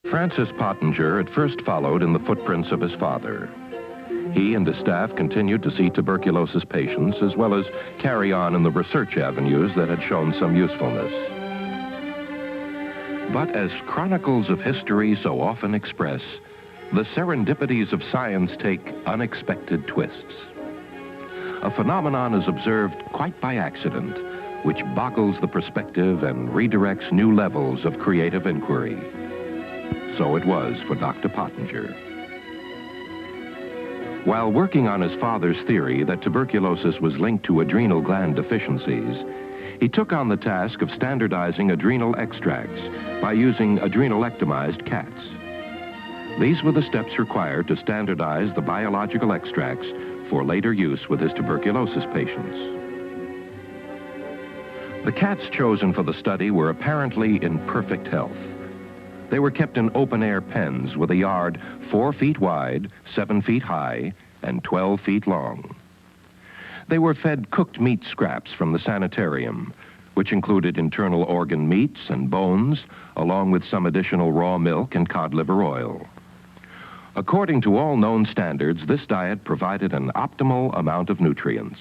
Francis Pottenger at first followed in the footprints of his father. He and his staff continued to see tuberculosis patients as well as carry on in the research avenues that had shown some usefulness. But as chronicles of history so often express, the serendipities of science take unexpected twists. A phenomenon is observed quite by accident, which boggles the perspective and redirects new levels of creative inquiry. So it was for Dr. Pottenger. While working on his father's theory that tuberculosis was linked to adrenal gland deficiencies, he took on the task of standardizing adrenal extracts by using adrenalectomized cats. These were the steps required to standardize the biological extracts for later use with his tuberculosis patients. The cats chosen for the study were apparently in perfect health. They were kept in open-air pens with a yard 4 feet wide, 7 feet high, and 12 feet long. They were fed cooked meat scraps from the sanitarium, which included internal organ meats and bones, along with some additional raw milk and cod liver oil. According to all known standards, this diet provided an optimal amount of nutrients.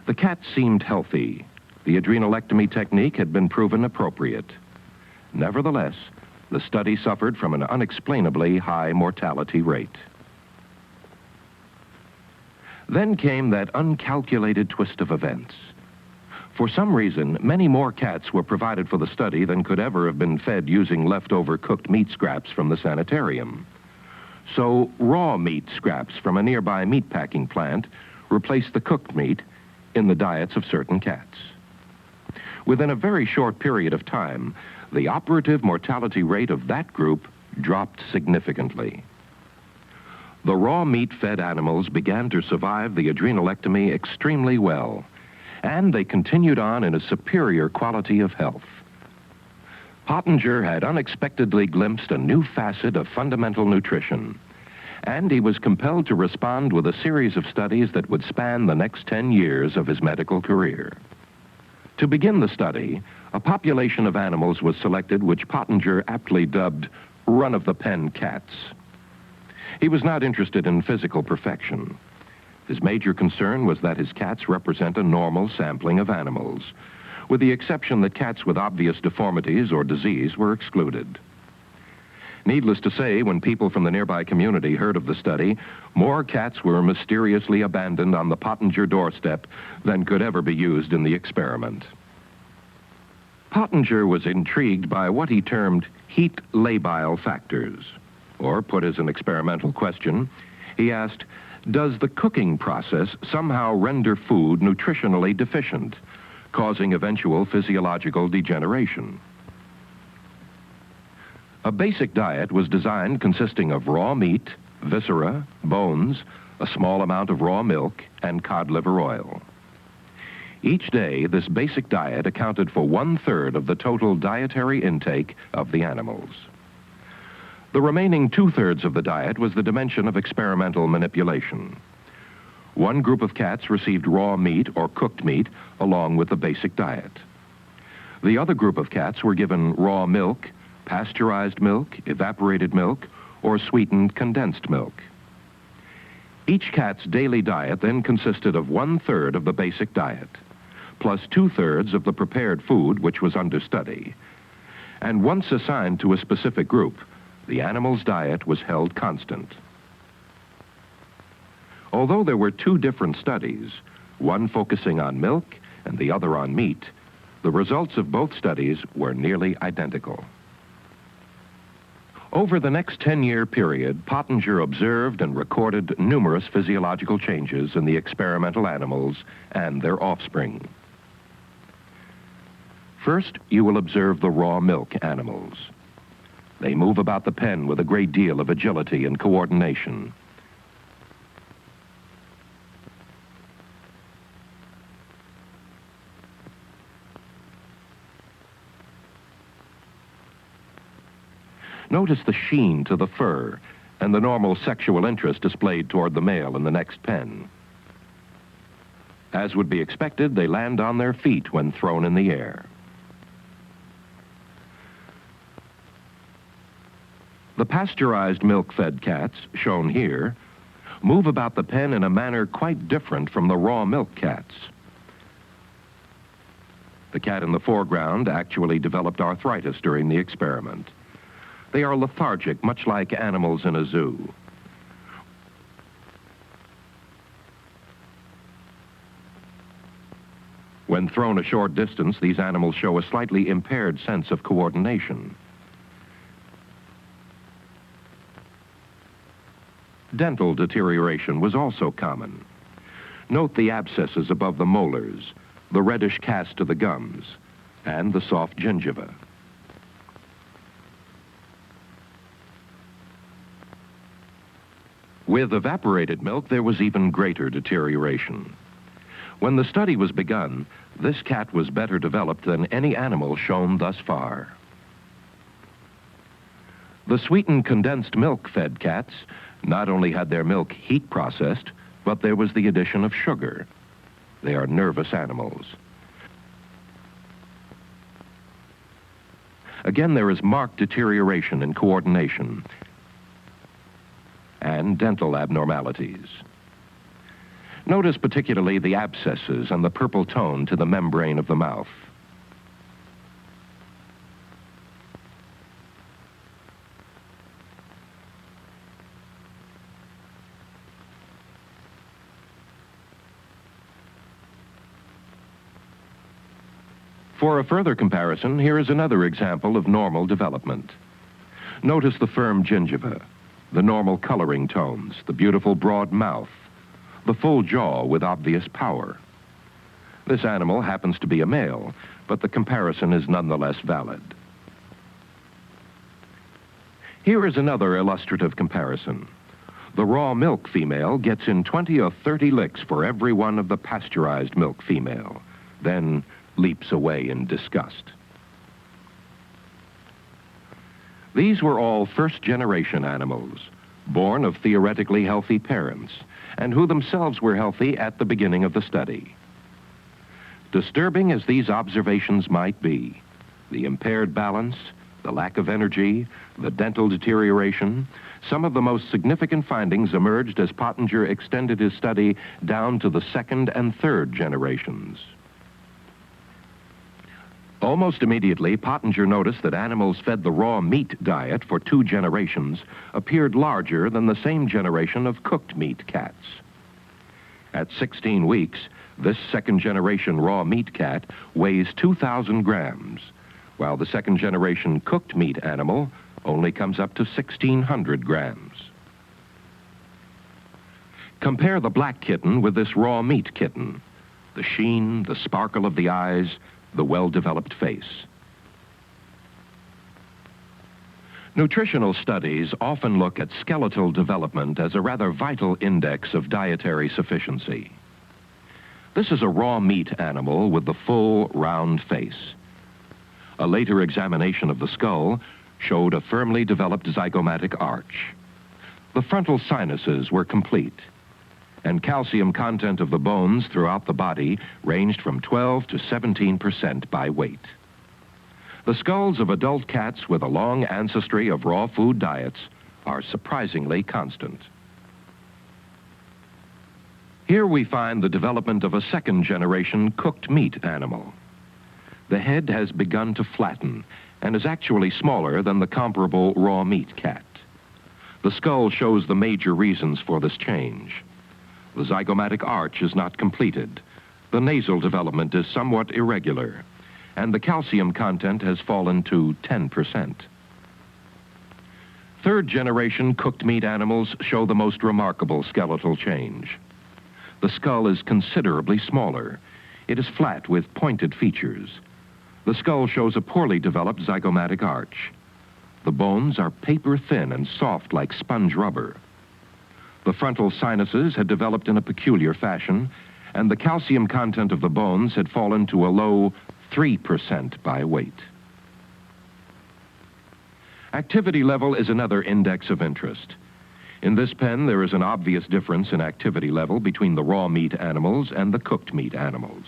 The cats seemed healthy. The adrenalectomy technique had been proven appropriate. Nevertheless, the study suffered from an unexplainably high mortality rate. Then came that uncalculated twist of events. For some reason, many more cats were provided for the study than could ever have been fed using leftover cooked meat scraps from the sanitarium. So raw meat scraps from a nearby meatpacking plant replaced the cooked meat in the diets of certain cats. Within a very short period of time, the operative mortality rate of that group dropped significantly. The raw meat-fed animals began to survive the adrenalectomy extremely well, and they continued on in a superior quality of health. Pottenger had unexpectedly glimpsed a new facet of fundamental nutrition, and he was compelled to respond with a series of studies that would span the next 10 years of his medical career. To begin the study, a population of animals was selected which Pottenger aptly dubbed run-of-the-pen cats. He was not interested in physical perfection. His major concern was that his cats represent a normal sampling of animals, with the exception that cats with obvious deformities or disease were excluded. Needless to say, when people from the nearby community heard of the study, more cats were mysteriously abandoned on the Pottenger doorstep than could ever be used in the experiment. Pottenger was intrigued by what he termed heat labile factors. Or, put as an experimental question, he asked, does the cooking process somehow render food nutritionally deficient, causing eventual physiological degeneration? A basic diet was designed consisting of raw meat, viscera, bones, a small amount of raw milk, and cod liver oil. Each day, this basic diet accounted for 1/3 of the total dietary intake of the animals. The remaining 2/3 of the diet was the dimension of experimental manipulation. One group of cats received raw meat or cooked meat along with the basic diet. The other group of cats were given raw milk, pasteurized milk, evaporated milk, or sweetened condensed milk. Each cat's daily diet then consisted of 1/3 of the basic diet, plus 2/3 of the prepared food which was under study. And once assigned to a specific group, the animal's diet was held constant. Although there were 2 different studies, one focusing on milk and the other on meat, the results of both studies were nearly identical. Over the next 10-year period, Pottenger observed and recorded numerous physiological changes in the experimental animals and their offspring. First, you will observe the raw milk animals. They move about the pen with a great deal of agility and coordination. Notice the sheen to the fur and the normal sexual interest displayed toward the male in the next pen. As would be expected, they land on their feet when thrown in the air. The pasteurized milk-fed cats, shown here, move about the pen in a manner quite different from the raw milk cats. The cat in the foreground actually developed arthritis during the experiment. They are lethargic, much like animals in a zoo. When thrown a short distance, these animals show a slightly impaired sense of coordination. Dental deterioration was also common. Note the abscesses above the molars, the reddish cast of the gums, and the soft gingiva. With evaporated milk, there was even greater deterioration. When the study was begun, this cat was better developed than any animal shown thus far. The sweetened condensed milk-fed cats not only had their milk heat processed, but there was the addition of sugar. They are nervous animals. Again, there is marked deterioration in coordination and dental abnormalities. Notice particularly the abscesses and the purple tone to the membrane of the mouth. For a further comparison, here is another example of normal development. Notice the firm gingiva, the normal coloring tones, the beautiful broad mouth, the full jaw with obvious power. This animal happens to be a male, but the comparison is nonetheless valid. Here is another illustrative comparison. The raw milk female gets in 20 or 30 licks for every one of the pasteurized milk female, then leaps away in disgust. These were all first-generation animals, born of theoretically healthy parents, and who themselves were healthy at the beginning of the study. Disturbing as these observations might be, the impaired balance, the lack of energy, the dental deterioration, some of the most significant findings emerged as Pottenger extended his study down to the second and third generations. Almost immediately, Pottenger noticed that animals fed the raw meat diet for 2 generations appeared larger than the same generation of cooked meat cats. At 16 weeks, this second-generation raw meat cat weighs 2,000 grams, while the second-generation cooked meat animal only comes up to 1,600 grams. Compare the black kitten with this raw meat kitten. The sheen, the sparkle of the eyes, the well-developed face. Nutritional studies often look at skeletal development as a rather vital index of dietary sufficiency. This is a raw meat animal with the full, round face. A later examination of the skull showed a firmly developed zygomatic arch. The frontal sinuses were complete, and calcium content of the bones throughout the body ranged from 12 to 17% by weight. The skulls of adult cats with a long ancestry of raw food diets are surprisingly constant. Here we find the development of a second-generation cooked meat animal. The head has begun to flatten and is actually smaller than the comparable raw meat cat. The skull shows the major reasons for this change. The zygomatic arch is not completed. The nasal development is somewhat irregular, and the calcium content has fallen to 10%. Third-generation cooked meat animals show the most remarkable skeletal change. The skull is considerably smaller. It is flat with pointed features. The skull shows a poorly developed zygomatic arch. The bones are paper-thin and soft like sponge rubber. The frontal sinuses had developed in a peculiar fashion, and the calcium content of the bones had fallen to a low 3% by weight. Activity level is another index of interest. In this pen, there is an obvious difference in activity level between the raw meat animals and the cooked meat animals.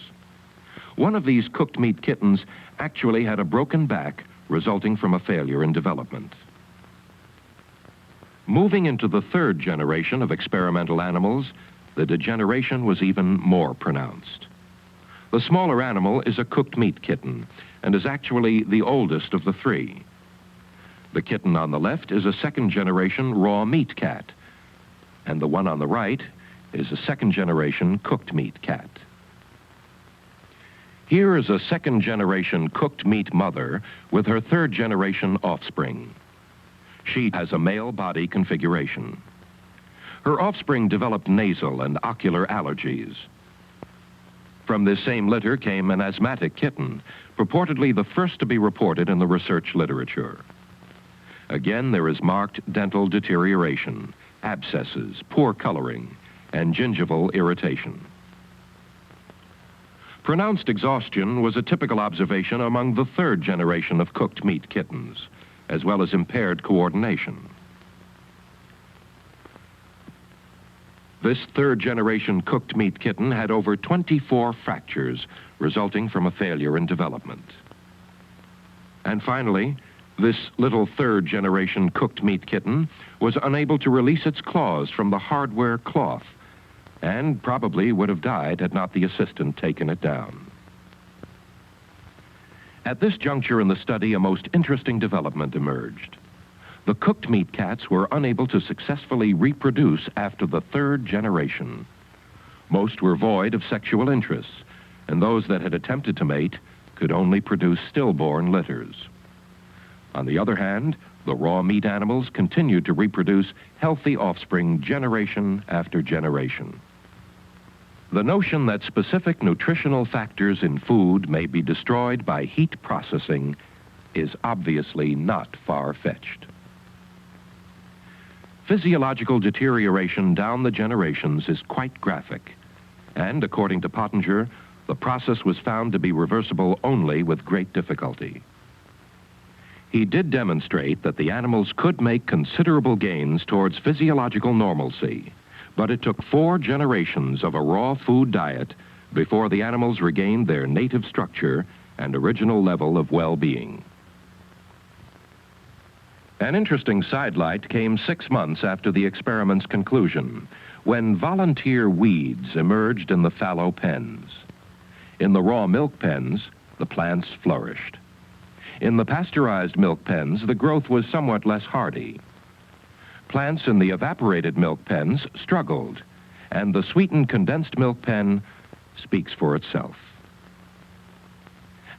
One of these cooked meat kittens actually had a broken back resulting from a failure in development. Moving into the third generation of experimental animals, the degeneration was even more pronounced. The smaller animal is a cooked meat kitten and is actually the oldest of the three. The kitten on the left is a second-generation raw meat cat, and the one on the right is a second-generation cooked meat cat. Here is a second-generation cooked meat mother with her third-generation offspring. She has a male body configuration. Her offspring developed nasal and ocular allergies. From this same litter came an asthmatic kitten, purportedly the first to be reported in the research literature. Again, there is marked dental deterioration, abscesses, poor coloring, and gingival irritation. Pronounced exhaustion was a typical observation among the third generation of cooked meat kittens, as well as impaired coordination. This third-generation cooked meat kitten had over 24 fractures resulting from a failure in development. And finally, this little third-generation cooked meat kitten was unable to release its claws from the hardware cloth and probably would have died had not the assistant taken it down. At this juncture in the study, a most interesting development emerged. The cooked meat cats were unable to successfully reproduce after the third generation. Most were void of sexual interests, and those that had attempted to mate could only produce stillborn litters. On the other hand, the raw meat animals continued to reproduce healthy offspring generation after generation. The notion that specific nutritional factors in food may be destroyed by heat processing is obviously not far-fetched. Physiological deterioration down the generations is quite graphic, and according to Pottenger, the process was found to be reversible only with great difficulty. He did demonstrate that the animals could make considerable gains towards physiological normalcy, but it took 4 generations of a raw food diet before the animals regained their native structure and original level of well-being. An interesting sidelight came 6 months after the experiment's conclusion, when volunteer weeds emerged in the fallow pens. In the raw milk pens, the plants flourished. In the pasteurized milk pens, the growth was somewhat less hardy. Plants in the evaporated milk pens struggled, and the sweetened condensed milk pen speaks for itself.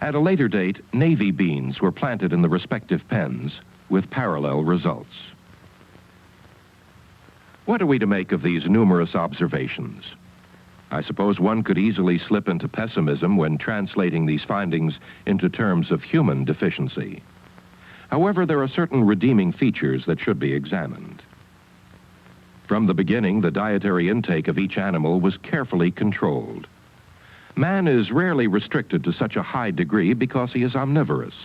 At a later date, navy beans were planted in the respective pens, with parallel results. What are we to make of these numerous observations? I suppose one could easily slip into pessimism when translating these findings into terms of human deficiency. However, there are certain redeeming features that should be examined. From the beginning, the dietary intake of each animal was carefully controlled. Man is rarely restricted to such a high degree because he is omnivorous.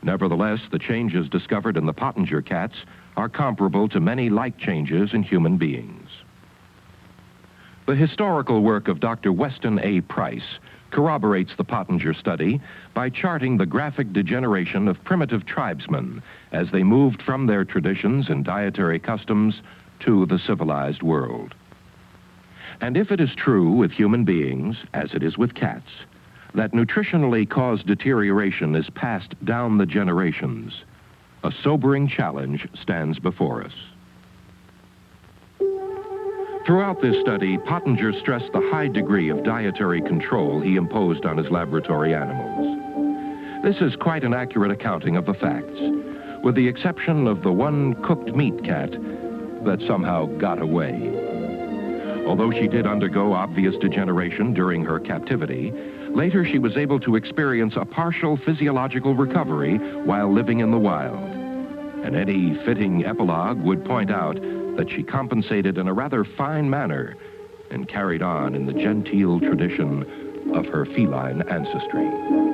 Nevertheless, the changes discovered in the Pottenger cats are comparable to many like changes in human beings. The historical work of Dr. Weston A. Price corroborates the Pottenger study by charting the graphic degeneration of primitive tribesmen as they moved from their traditions and dietary customs to the civilized world. And if it is true with human beings, as it is with cats, that nutritionally caused deterioration is passed down the generations, a sobering challenge stands before us. Throughout this study, Pottenger stressed the high degree of dietary control he imposed on his laboratory animals. This is quite an accurate accounting of the facts, with the exception of the one cooked meat cat that somehow got away. Although she did undergo obvious degeneration during her captivity, later she was able to experience a partial physiological recovery while living in the wild. And any fitting epilogue would point out that she compensated in a rather fine manner and carried on in the genteel tradition of her feline ancestry.